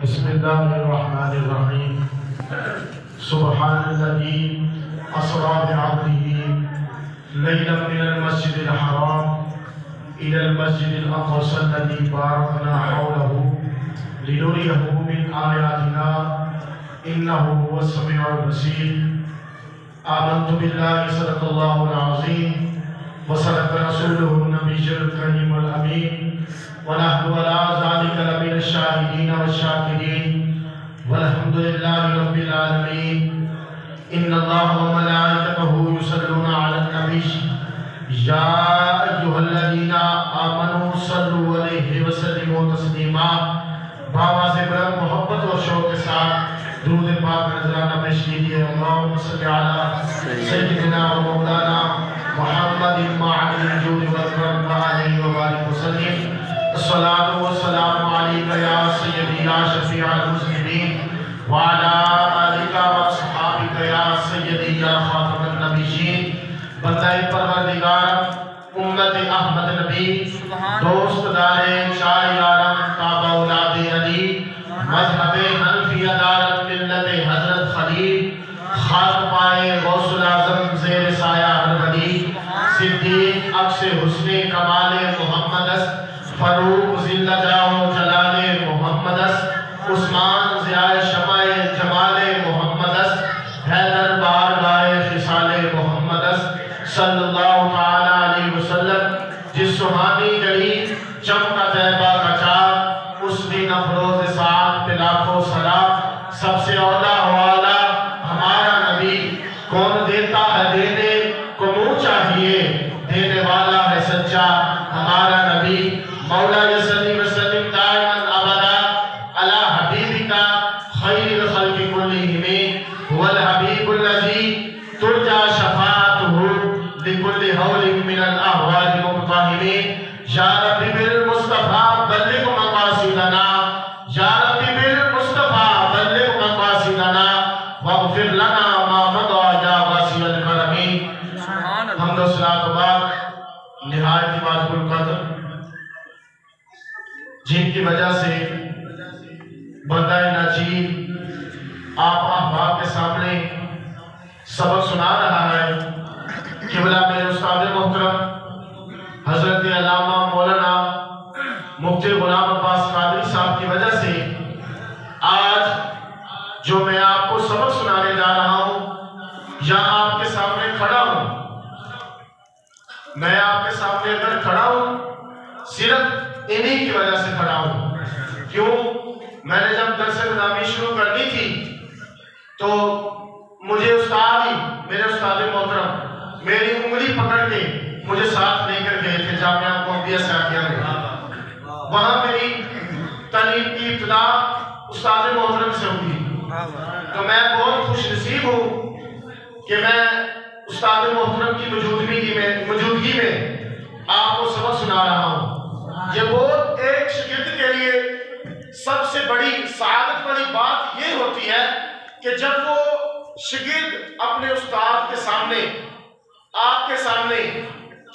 बिस्मिल्लाहिर्रहमानिर्रहीम। सुब्हानल्लज़ी अस्रा बिअब्दिही लैलन मिनल मस्जिदिल हराम इलल मस्जिदिल अक़सा अल्लज़ी बारकना हौलहु लिनुरियहु मिन आयातिना इन्नहु हुवस समीउल बसीर। आमन्तु बिल्लाहि सदक़ल्लाहुल अज़ीम व सदक़ रसूलुहुन नबिय्युल करीमुल अमीन व नहनु अला ज़ालिका लमिनश शाहिदीन वश्शाकिरीन वल्हम्दुलिल्लाहि रब्बिल आलमीन। इन्नल्लाहा व मलाइकतहु युसल्लूना अलन नबी या अय्युहल्लज़ीना आमनू सल्लु अलैहि व सल्लिमू तस्लीमा। बाबा से बड़ा मोहब्बत और शौक के साथ दुरूद पाक नजराना पेश कीजिए। अल्लाहुम्मा सल्लि अला सय्यिदिना व मौलाना मुहम्मदिन मअल जूद वल करम व अलैहि व बारिक वसल्लिम। अस्सलातु वस्सलामु अलैका या सय्यदी या शफीअल मुज़निबीन व अला आलिका व अस्हाबिका या सय्यदी या खातमुन नबिय्यीन। बंदाए परवरदिगार उम्मत अहमद नबी दोस्त दारे चार यारम ताबा औलादे अली मज़हबे हनफिया दारत मिल्लत हज़रत खलील खाक पाए गौसुल आज़म ज़ेर साया हर वली सिद्दीक़ अक्स हुस्ने कमाले मुहम्मदस फरूक ज़िल्ला जाओ जलाले मुहम्मदस उस्मान ज़ियाए शमाए जमाले मुहम्मदस हैदर बार गाए खिसाले मुहम्मदस सल्लल्लाहु ताला अलैहि वसल्लम। जिस सुहानी घड़ी चमका तैबा का चाँद उस दिन अफरोज़ साथ पे लाखों सलाम। सबसे औला वाला हमारा नबी कौन देता है देने को मुँह चाहिए, देने वाला है सच्चा हमारा नबी। मौला यसल्ली वसल्लिम दाइमन अबदा अला हबीबिका खैरिल खल्क़ि कुल्लिहिम वल हबीबुल लज़ी तुरजा शफ़ाअतुहु लिकुल्लि हौलिन मिनल अहवाल मुक़तहिमीन। या रब्बी बिल मुस्तफ़ा बल्लिग़ मक़ासिदना या रब्बी बिल मुस्तफ़ा बल्लिग़ मक़ासिदना वग़फ़िर लना मा मदा या वासिअल करमी। हम्द व सलात व बारक निहायत वाजिबुल क़द्र जिनकी वजह से बंदाए नाचीर आप अहबाब के सामने सबक सुना रहा है। क़िबला मेरे उस्ताद मोहतरम हज़रत अल्लामा मौलाना मुफ्ती गुलाम अब्बास कादरी साहब की वजह से आज जो मैं आपको सबक सुनाने जा रहा हूँ या आपके सामने खड़ा हूँ, मैं आपके सामने अगर खड़ा हूँ सिर्फ इन्हीं की वजह से खड़ा हूँ। क्यों? मैंने जब दरस निज़ामी शुरू करनी थी तो मुझे उस्ताद ही मेरे उस्ताद मोहतरम मेरी उंगली पकड़ के मुझे साथ लेकर गए थे जामिया मोहम्मदिया साकिया में। वहाँ मेरी तालीम की इब्तिदा उस्ताद मोहतरम से हुई। तो मैं बहुत खुशनसीब हूँ कि मैं उस्ताद मोहतरम की मौजूदगी में आपको सबक सुना रहा हूँ। ये बहुत एक शागिर्द के लिए सबसे बड़ी सआदत वाली बात ये होती है कि जब वो शागिर्द अपने उस्ताद के सामने आपके सामने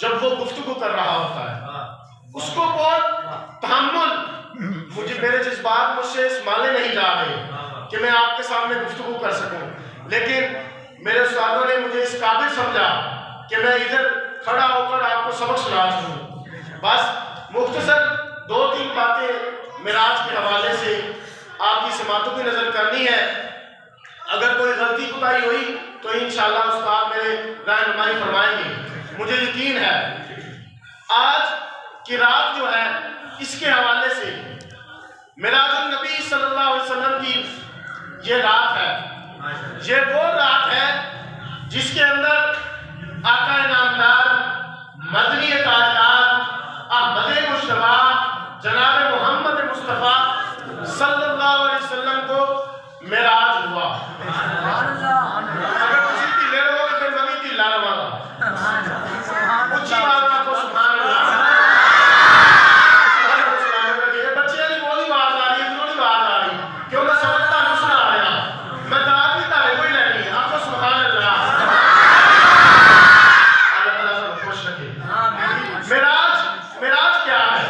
जब वो गुफ्तगू कर रहा होता है उसको बहुत तहम्मुल मुझे मेरे जज्बात मुझसे संभाले नहीं जा रहे कि मैं आपके सामने गुफ्तगू कर सकूं, लेकिन मेरे उस्तादों ने मुझे इस काबिल समझा कि मैं इधर खड़ा होकर आपको सबक सुना सकूं। बस मुख्तसर दो तीन बातें मिराज के हवाले से आपकी समातों की नजर करनी है। अगर कोई गलती कोताही हुई तो इंशाअल्लाह उस्ताद मेरे रहनुमाई फरमाएंगे। मुझे यकीन है आज की रात जो है इसके हवाले से मिलादुन नबी सल्लल्लाहु अलैहि वसल्लम की ये रात है। ये वो रात है जिसके अंदर आका नामदार मदनी ताजदार अहमद मुश्तफा जनाब मोहम्मद मुस्तफ़ा सल्लल्लाहु अलैहि वसल्लम को मेराज हुआ। अगर किसी ढीले रहोगे फिर मैं भी ढीला रवागा। ऊंची आवाज में आपको सुभान अल्लाह। बच्चे की बोली आवाज आ रही है, थोड़ी आवाज आ रही क्यों? मैं समझता हूँ सुना रहा मैं दाद भी तारे कोई लेनी है आपको सुभान अल्लाह। अल्लाह ताला सबको खुश रखे। मेराज क्या है?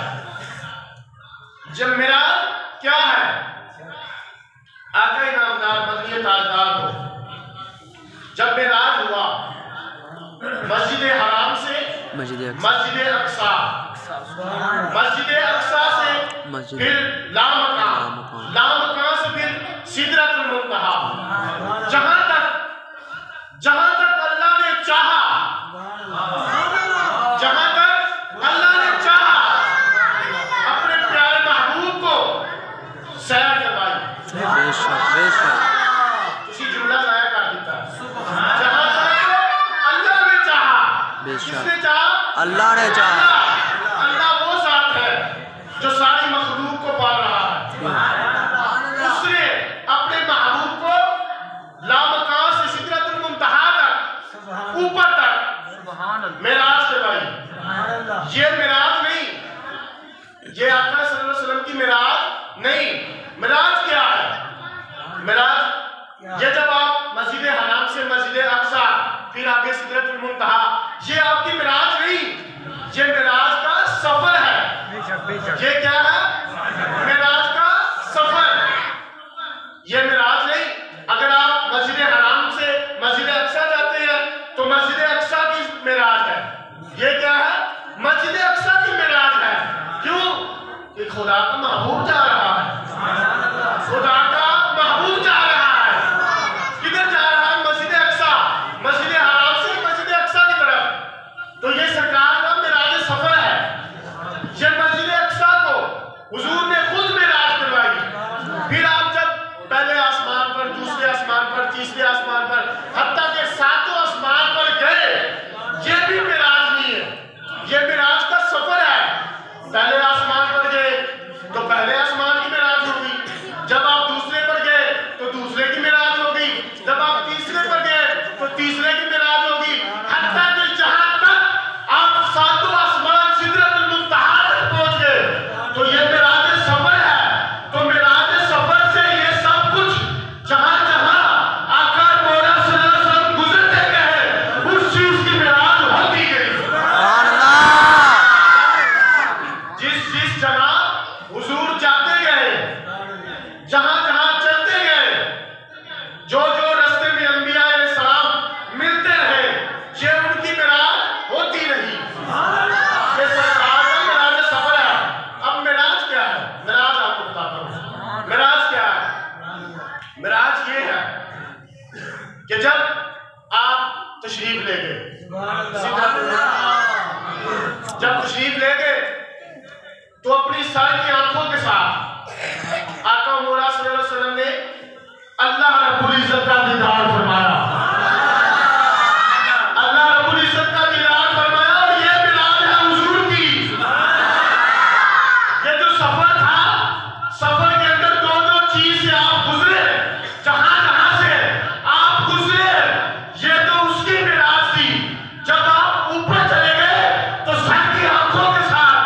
आका इनामदार मदनी ताजदार को जब मेराज हुआ मस्जिद हराम से मस्जिद अक्सा से फिर लामकान से फिर सिदरतुल मुंतहा, जहां तक अल्लाह ने चाहा, जहां तक अल्लाह ने चाहा अपने प्यारे महबूब को सैर करवाई। किसी जुमला लाया कर देता, जहां तक अल्लाह ने चाहा, किसने चाहा? अल्लाह ने चाहा। अल्लाह वो ज़ात है जो सारी मखलूक को पाल रहा है। उसने अपने महबूब को लामकान से सिदरतुल मुंतहा तक, ऊपर तक मेराज करवाई। ये मेराज नहीं, ये आका सल्लल्लाहु अलैहि वसल्लम की मेराज नहीं। मेराज क्या है? मेराज ये जब आप मस्जिद हराम से मस्जिद अक्सा फिर आगे सिदरतुल मुंतहा, ये आपकी मेराज नहीं, ये मेराज का सफर है। ये क्या है? मेराज का सफर। ये मेराज नहीं। अगर आप मस्जिद हराम से मस्जिद अक्सा जाते हैं तो मस्जिद अक्सा की मेराज है। ये क्या है? मस्जिद अक्सा की मेराज है। क्यों? कि खुदा का महबूब जा रहा है, खुदा का महबूब जा रहा है। किधर जा रहा है? मस्जिद अक्सा, मस्जिद हराम से मस्जिद अक्सा की तरफ। तो ये सरकार का मेराज सफर है। ये मस्जिद अक्सा को हुजूर ने खुद मेराज करवाई। फिर आप जब पहले आसमान पर, दूसरे आसमान पर, तीसरे आसमान पर, हत्ता के सातों आसमान पर गए, ये भी मेराज नहीं है, ये मेराज का सफर है। पहले आसमान पर गए तो पहले आसमान की मेराज होगी, जब आप दूसरे पर गए तो दूसरे की मेराज होगी, जब आप तीसरे पर गए तो तीसरे की मेराज होगी, हत्ता कि जहां तक आप सातों आसमान सिदरतुल मुंतहा तक पहुंच गए। तो ये मेराज सफर है। तो मेराज सफर से ये सब कुछ जहां जहां आका मौला सल्लल्लाहु अलैहि वसल्लम गुजरते गए, उस चीज की मेराज होती गई। जिस जगह हुजूर जाते गए, जहां जहां चलते गए, जो रास्ते में अंबिया अलैहिस्सलाम मिलते रहे, ये उनकी मेराज होती रही। ये सरकार का मेराज सफर है। अब मेराज क्या है? मेराज आपको बताता हूं। मेराज क्या है? मेराज ये है कि जब आप तशरीफ ले गए, जब तशरीफ ले गए तो अपनी सर की आंखों के साथ आका मौला सल्लल्लाहु अलैहि वसल्लम ने अल्लाह रब्बुल इज्जत का दीदार फरमाया। अल्लाह रब्बुल इज्जत का दीदार फरमाया और ये मेराज है हुजूर की। ये जो सफर था, सफर के अंदर दो चीज से आप गुजरे, जहां जहां से आप गुजरे, ये तो उसकी मेराज थी। जब आप ऊपर चले गए तो सर की आंखों के साथ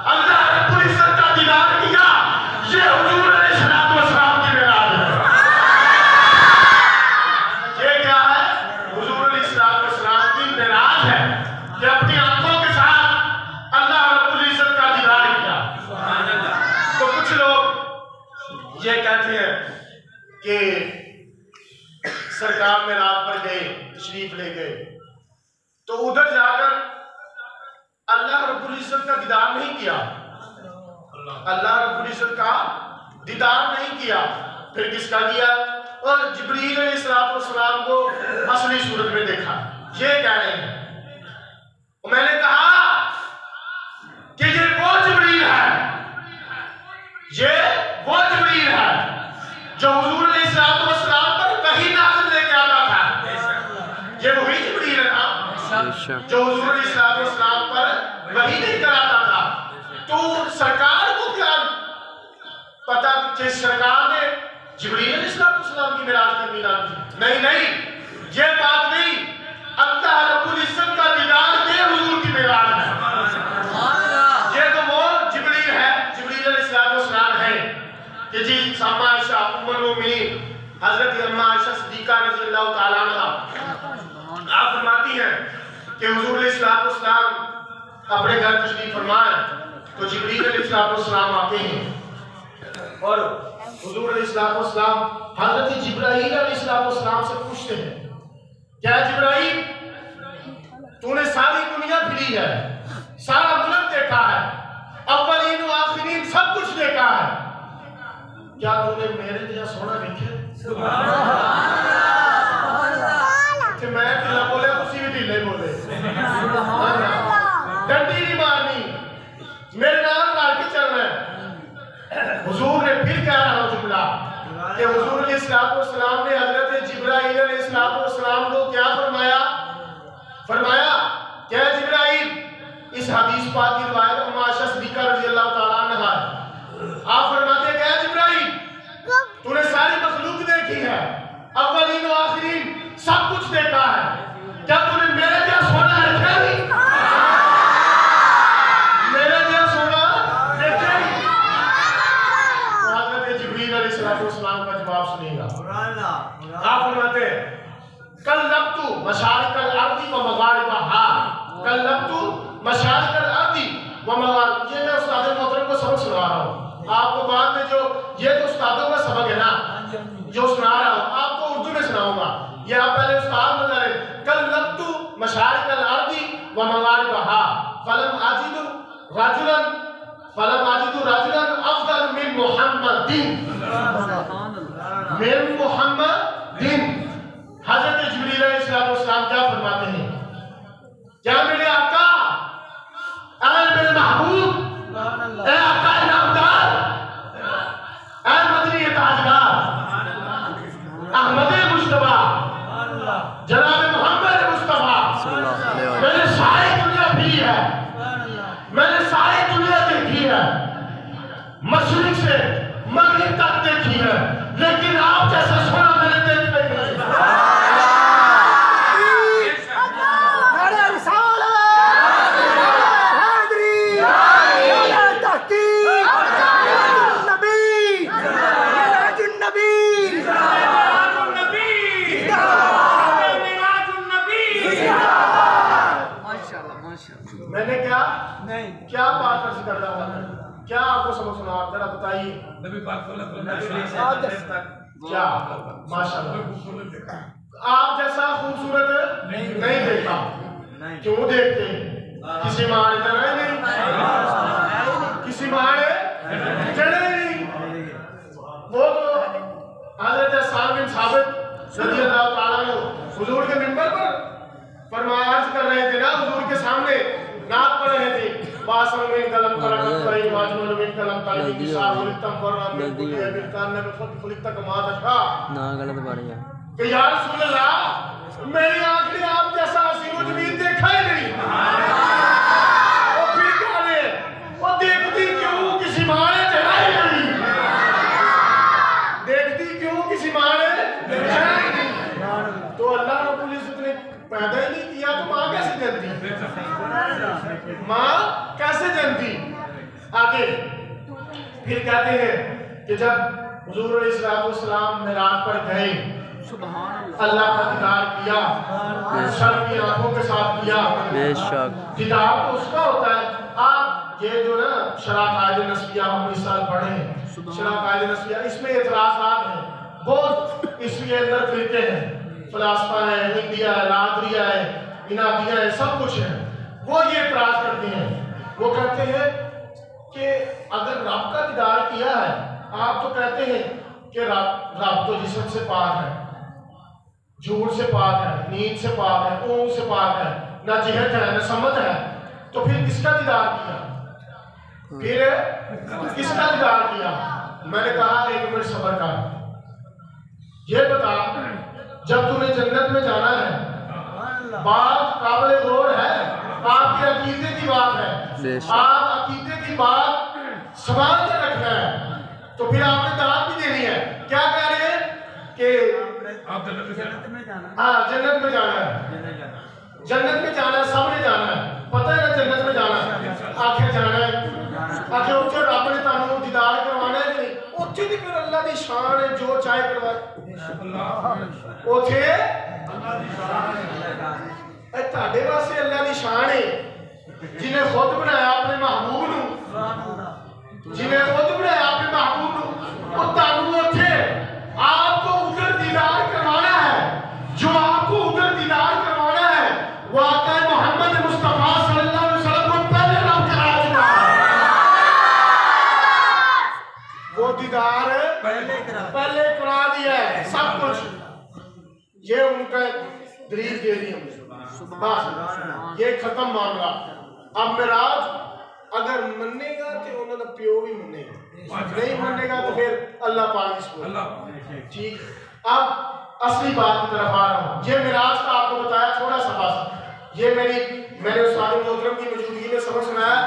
अल्लाह रब्बुल इज्जत का दीदार किया, ये हुजूर अलैहिस्सलाम की मेराज है। ये क्या है? हुजूर अलैहिस्सलाम की मेराज है कि अपनी आंखों के साथ अल्लाह रब्बुल इज्जत का दीदार किया। तो कुछ लोग ये कहते हैं कि सरकार मेराज पर गए, तशरीफ ले गए, तो उधर जाकर अल्लाह रब्बुल इज्जत का दीदार नहीं किया, अल्लाह रब्बुल इज्जत का दीदार नहीं किया, फिर किसका किया? और जिब्रील अलैहिस्सलाम को असली सूरत में देखा। ये कह रहे हैं। मैंने कहा कि ये वो जिब्रील है, ये वो जिब्रील है जो हुजूर अलैहिस्सलाम पर वही नाज़िल लेके आता था। ये वही जिब्रील है ना जो हुजूर अलैहिस्सलाम पर वही लेकर आता था। तो सरकार को क्या पता कि सरकार ने जिब्रील अलैहिस्सलाम की मेराज करनी ना? नहीं, ये बात नहीं। अल्लाह रब्बुल इज्जत का दीदार ये हुजूर की मेराज है। ये तो वो जिब्रील है, जिब्रील अलैहिस्सलाम है कि जी अम्मा आयशा उम्मुल मोमिनीन हजरत अम्मा आयशा सिद्दीका रज़ियल्लाहु ताला अन्हा आप फरमाती हैं कि हुजूर अलैहिस्सलाम अपने घर तशरीफ फरमाए तो जिब्रील अलैहिस्सलाम आते हैं और हुजूर अलैहिस्सलाम हज़रत जिब्राईल अलैहिस्सलाम से पूछते हैं, क्या जिब्राईल तूने सारी दुनिया फिरी है, सारा मुल्क देखा है, अव्वलीन व आखिरीन सब कुछ देखा है, क्या तूने मेरे जैसा सोना देखे? सुभान अल्लाह। कि मैं ढीला बोले तुसी भी ढीले बोले, डंडी नहीं मारनी, मेरे नाम लाल के चलना है। हुजूर ने फिर कह रहा जुमला कि हुजूर अलैहिस्सलाम ने हजरत जिब्राईल अलैहिस्सलाम को क्या फरमाया? फरमाया क्या जिब्राईल, इस हदीस पाक की रिवायत उमाशा सिद्दीक़ा रज़ियल्लाहु ताला अन्हा है। आप फरमाते हैं क्या जिब्राईल तूने सारी मखलूक देखी है, अव्वलीन व आखिरीन सब कुछ देखा है, क्या तूने मेरे जैसा सोना देखा नहीं? मेरे जैसा सोना देखा नहीं? तो हज़रत जिब्रील अलैहिस्सलाम का जवाब सुनिएगा। आप फरमाते हैं कल्लबतु मशारिकल अर्दी व मगारिबहा, कल्लबतु मशारिकल अर्दी व मगारिब। ये मैं उस्ताद मोहतरम को सबक सुना रहा हूँ, आपको बाद में जो ये तो उस्तादों का सबक है ना जो सुना रहा हूँ, आपको उर्दू में सुनाऊंगा। ये आप पहले उस्ताद बता रहे, कल्लबतु मशारिकल अर्दी व मगारिबहा फलम आजिदु रजुलन अफदल मिन मुहम्मदिन, मिन मुहम्मदिन। हज़रत जिब्रील अलैहिस्सलाम क्या फरमाते हैं? क्या मेरे आका, ऐ मेरे महबूब, ऐ आका नामदार, ऐ मदनी ताजदार, अहमद मुस्तफा, जनाब मोहम्मद मुस्तफा, मैंने सारी दुनिया फिरी है, मैंने सारी दुनिया देखी है, मशरिक से मगरिब तक देखी है, लेकिन आप जैसा सोना मैंने देखा नहीं। मैंने क्या बात अर्ज कर रहा था, क्या आपको समझ सुना, आप जरा बताइए। क्या माशाल्लाह, आप जैसा खूबसूरत नहीं देखा। क्यों देखते? किसी माँ ने चढ़ा नहीं, किसी माँ ने चढ़े नहीं। वो तो हज़रत साद बिन साबित रज़ियल्लाहु ताला अन्हु हुजूर के मिंबर पर फरमाया कर रहे थे ना, हुजूर के सामने नात पढ़ रहे थे, वासम मिन कलम तलकत कई वाजमन मिन कलम तलक बिसाहुल तंफर मिन कुल बिल कान में खुद तक माद था ना गलत पढ़ गया कि या रसूल अल्लाह मेरी आंख ने आप जैसा हसीन जमीन देखा ही नहीं। और फिर क्या रे वो देखती क्यों किसी मां ने चढ़ा ही नहीं, देखती क्यों किसी मां ने चढ़ा ही नहीं। तो अल्लाह रब्बुल इज्जत ने पैदा ही नहीं किया तो मां कैसे जनती? मां कैसे जनती? आगे फिर कहते हैं कि जब हुजूर अलैहिस्सलाम मेराज पर गए, अल्लाह का दीदार किया, शर्म की आंखों के साथ किया। दीदार तो उसका होता है, आप ये जो ना शरा कायदे नस्बिया हम इस साल पढ़े हैं, शरा कायदे नस्बिया, इसमें एतराज़ात हैं बहुत, इसलिए अंदर फिरके हैं, फलासफा है, इंडिया है, लादरिया है, इनादिया है, सब कुछ है। वो ये एतराज़ करते हैं, वो कहते हैं कि अगर रब का दीदार किया है, आप तो कहते हैं कि रब तो जिस्म से पाक है, झूठ से पाक है, नींद से पाक है, ऊँग से पाक है, ना जिहत है ना समत है, तो फिर किसका दीदार किया? फिर किसका दीदार किया? मैंने कहा एक मिनट सब्र कर, ये बता जब तूने जन्नत में जाना है, बात काबिल गौर है, आपके अकीदे की बात है, आप अकीदे की बात संभाल के रखना है, तो फिर आपने दाद भी देनी है। क्या कह रहे हैं कि आप जन्नत में जाना, हाँ जन्नत में जाना है, जन्नत में जाना है, सबने जाना है, पता है ना जन्नत में जाना है, आखिर जाना है, आखिर उसे रब ने तानू दीदार करवाना है नहीं, उसे भी फिर अल्लाह की शान है, जो चाहे करवाए, उसे ਤੁਹਾਡੇ ਵਾਸਤੇ अल्लाह की शान है, जिन्हें खुद बनाया अपने महबूब नू, जिन्हें खुद बनाया अपने महबूब नू, वो तानू थे आपको उधर दीदार करवाना है, जो आपको उधर दीदार करवाना है वो आका मोहम्मद मुस्तफा सल्लल्लाहु अलैहि वसल्लम को पहले रब करा चुका है। वो दीदार पहले करा दिया है सब कुछ। ये उनका दलील दे दी हमने, बस ये खत्म मामला। अब मेराज अगर मनेगा तो उन्होंने प्यो भी मनेगा, नहीं मनेगा तो फिर अल्लाह पाक इसको ठीक। अब असली बात की तरफ आ रहा हूँ। ये मेराज का आपको बताया थोड़ा सा, बस ये मैंने उस्ताद मोहतरम की मौजूदगी में सबक सुनाया।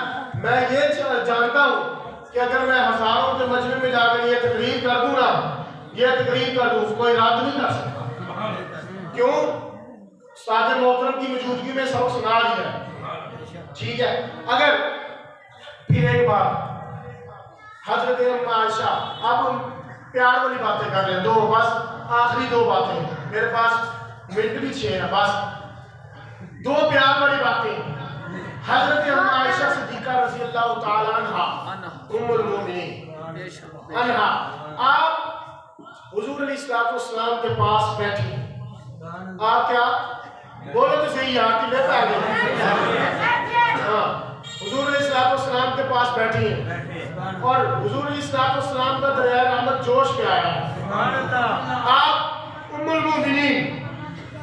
मैं ये जानता हूँ कि अगर मैं हजारों के मजमे में जाकर ये तकरीर कर दूँ ना, ये तकरीर कर दूँ, कोई रद्द नहीं कर सकता। क्यों? उस्ताद मोहतरम की मौजूदगी में सबक सुना दिया, ठीक है। अगर फिर एक बात, हजरत अम्मा आयशा, अब हम प्यार वाली बातें कर रहे हैं, दो बस आखिरी दो बातें, मेरे पास मिनट भी 6 है, बस दो प्यार वाली बातें। हजरत अम्मा आयशा सिद्दीका रज़ी अल्लाह ताला अन्हा उम्मुल मोमिनीन अन्हा, आप हुजूर अलैहिस्सलाम के पास बैठी, आप क्या बोलो तो सही यार कि ले पाएंगे। हाँ, हुजूर अलैहिस्सलाम के पास बैठी हैं और हुजूर अलैहिस्सलाम का दरिया रहमत जोश में आया है। आप उम्मुल मोमिनीन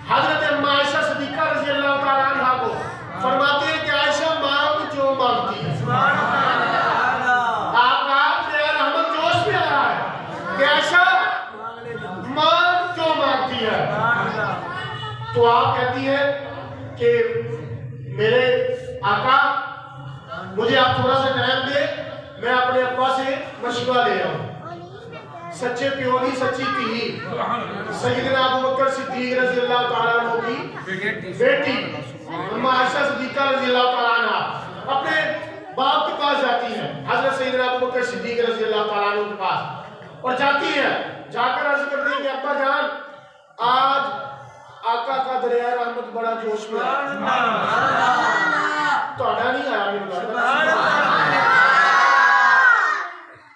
हजरत अम्मा आयशा सिद्दीका रज़ी अल्लाह ताला अन्हा को फरमाते हैं कि आयशा मांग जो मांगती है। आपका दरिया रहमत जोश में आया है कि आयशा मांग जो मांगती है। तो आप कहती है कि मेरे आका मुझे आप थोड़ा सा टाइम दे, मैं अपने अब्बा से मशवरा ले रहा हूँ। सच्चे प्यो की सच्ची थी सैयदना अबू बकर सिद्दीक रज़ी अल्लाह ताला अन्हु की बेटी अम्मा आयशा सिद्दीका रज़ी अल्लाह ताला अन्हा अपने बाप के पास जाती है, हजरत सैयदना अबू बकर सिद्दीक रज़ी अल्लाह ताला अन्हु के पास, और जाती है, जाकर अर्ज करती है कि अब्बा जान आज आका का दरिया रहमत बड़ा जोश में है। ਤੁਹਾਡਾ नहीं आया मेरे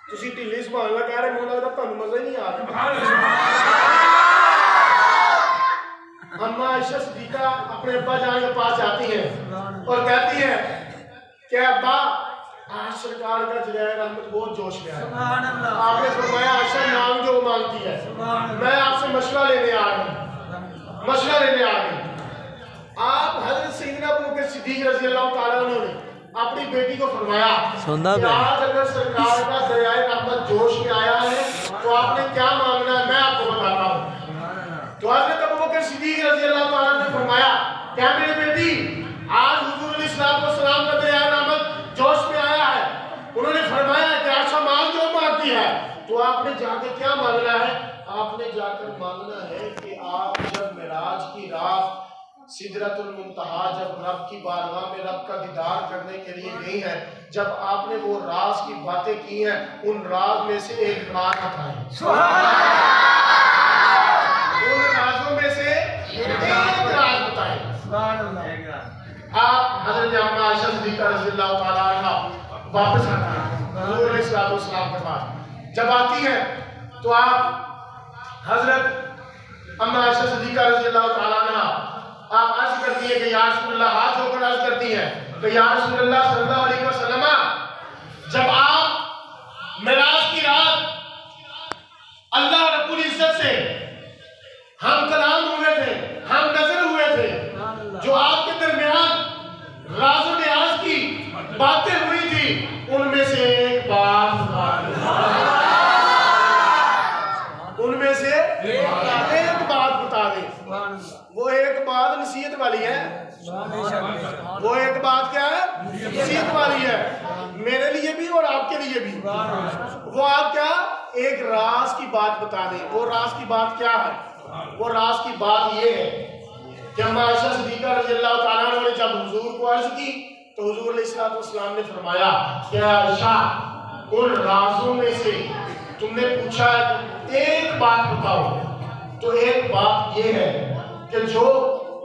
तुसी ढिल्ली संभाल ला कह रहे, मुझे लगता ਤੁਹਾਨੂੰ मजा ही नहीं आ रहा। अम्मा आयशा सिद्दीका अपने अब्बा जान के पास जाती है और कहती है कि अब्बा आज सरकार का दरिया रहमत बहुत जोश में है। आपने फरमाया आयशा नाम जो मांगती है, मैं आपसे मशवरा लेने आ रही हूँ, मशवरा लेने आ गई। आप हज़रत सैयदना अबू बकर सिद्दीक रज़ी अल्लाह ताला अन्हु ने अपनी बेटी को फरमाया कि आज अगर सरकार का दरियाए रहमत जोश में आया है तो आपने क्या मांगना है, मैं आपको बताता हूँ। तो हज़रत अबू बकर सिद्दीक रज़ी अल्लाह ताला ने फरमाया, क्या मेरी बेटी आज हुजूर अलैहिस्सलाम का दरियाए रहमत जोश में आया है। उन्होंने फरमाया कि आयशा मांग जो मांगती है। तो आपने जाके क्या मांगना है? आपने जाकर मांगना है कि आप जब मेराज की रात सिदरतुल मुंतहा जब रब की बारगाह में रब का दीदार करने के लिए गई है, जब आपने वो राज की बातें की हैं, उन राज में से एक राज बताएं। उन राजों में से एक राज बताएं। आप हज़रत अम्मा आयशा सिद्दीका रज़ी अल्लाह ताला अन्हा वापस आती हैं हुजूर अलैहिस्सलाम के पास। जब आती है तो आप हज़रत अम्मा आयशा सिद्दीका रज़ी अल्लाह ताला अन्हा आप अर्ज करती है कि या रसूलल्लाह, हाथ होकर अर्ज करती है कि या रसूलल्लाह सल्लल्लाहु अलैहि वसल्लम, जब आप मेराज की रात अल्लाह रब्बुल इज्जत से हम कलाम हुए थे, हम नजर हुए थे, जो आपके दरमियान राज़ो नियाज़ की बातें हुई थी, उनमें से एक बात बता दे। वो एक बात नसीहत वाली है, वो एक बात क्या है? नसीहत वाली है, मेरे लिए भी और आपके लिए भी। वो आप क्या एक राज की बात बता दें। वो राज की बात क्या है? वो राज की बात ये है कि अम्मा आयशा सिद्दीका रज़ी अल्लाह ताला अन्हा ने जब हुजूर को अर्ज की तो हुजूर अलैहिस्सलाम ने फरमाया कि आयशा उन राजों में से तुमने पूछा है, एक बात बताओ। तो एक बात ये है कि जो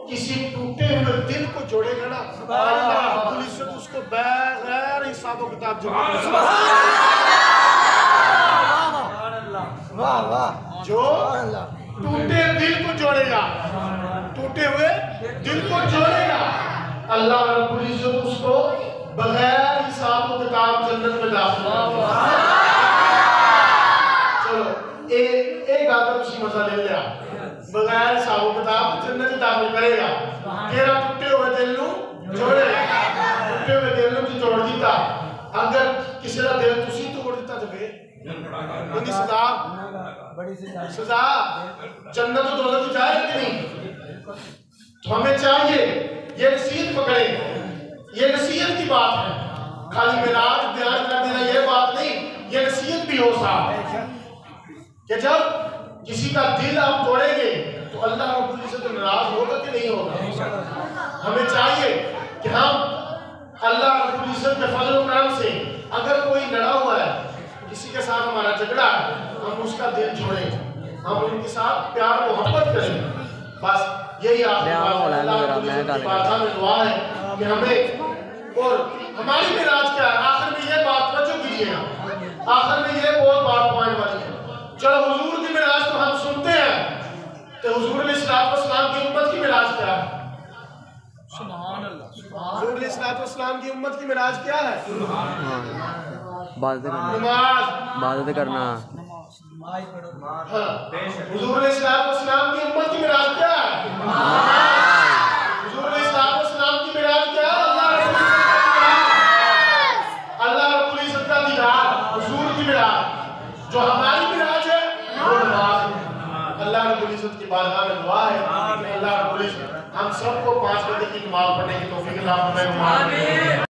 किसी टूटे हुए दिल को जोड़ेगा ना, अल्लाह रब्बुल इज्जत उसको बगैर हिसाब किताब जोड़ेगा। वाह वाह। जो टूटे दिल को जोड़ेगा, टूटे हुए दिल को जोड़ेगा, अल्लाह रब्बुल इज्जत उसको बगैर हिसाब व किताब जन्नत में दाखिल करेगा। चलो एक आदम उसी मजा ले लिया, बगैर हिसाब व किताब जन्नत में दाखिल करेगा। तेरा टूटे हुए दिल नू जोड़ेगा, टूटे हुए दिल नू जोड़ दिता। अगर किसी का दिल तुसी तोड़ दिता तो फिर उनकी सजा सजा जन्नत तो दौलत जाएगी कि नहीं? तो हमें चाहिए ये नसीहत पकड़े, ये नसीहत की बात है, खाली मिराज बयान कर देना ये बात नहीं, ये नसीहत भी हो साहब कि जब किसी का दिल आप तोड़ेंगे तो अल्लाह रब्बुल इज्जत नाराज होगा कि नहीं होगा? हमें चाहिए कि हम अल्लाह रब्बुल इज्जत के फजल व करम से अगर कोई लड़ा हुआ है, किसी के साथ हमारा झगड़ा है, हम उसका दिल छोड़ें, हम उनके साथ प्यार मोहब्बत करें। बस यही बात में दुआ है कि हमें और हमारी मिराज क्या है। आखिर में ये बात बच्चों कीजिएगा, आखिर में ये बहुत बात पॉइंट वाली है। चलो हुजूर की मिराज तो हम सुनते हैं, तो हुजूर अलैहिस्सलाम की उम्मत की मिराज क्या है? हुजूर अलैहिस्सलाम की उम्मत की मिराज क्या है? इबादत करना। हुजूर अलैहिस्सलाम की उम्मत की मिराज क्या है? हुजूर अलैहिस्सलाम की मिराज क्या है? अल्लाह रब्बुल इज्जत का दीदार, हुजूर की मिराज। जो हमारी मिराज है वो नमाज है। अल्लाह रब्बुल इज्जत की बारगाह में दुआ है, अल्लाह रब्बुल इज्जत हम सबको 5 बजे की नमाज पढ़ने की तौफीक अता फरमाए।